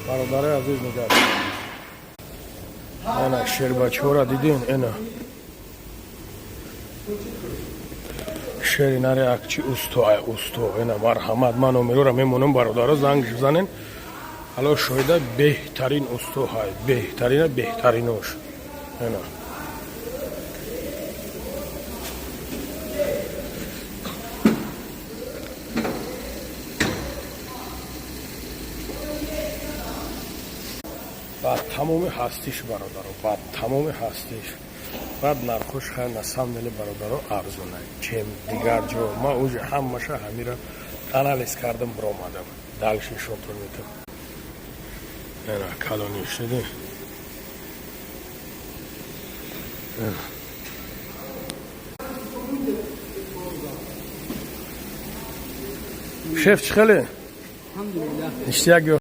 برادر عزیز نگاه اینا شیربچه‌ها دیدین اینا شیر نره اکچی اوستو اینا مرحمت من امیرو میمونم برادر زنگ بزنین حالا شاید بهترین اوستو های بهترینش اینا بعد تمام هستیش برادر بعد تمام هستیش بعد نرخوش خیلی نسامنلی برادر ارزونه چیم دیگر جا ما اوج همشه همیره انالیز کردم برآمدم دلشی شطر میتم اینا کلانی شده شف چخله الحمدلله اشتیاق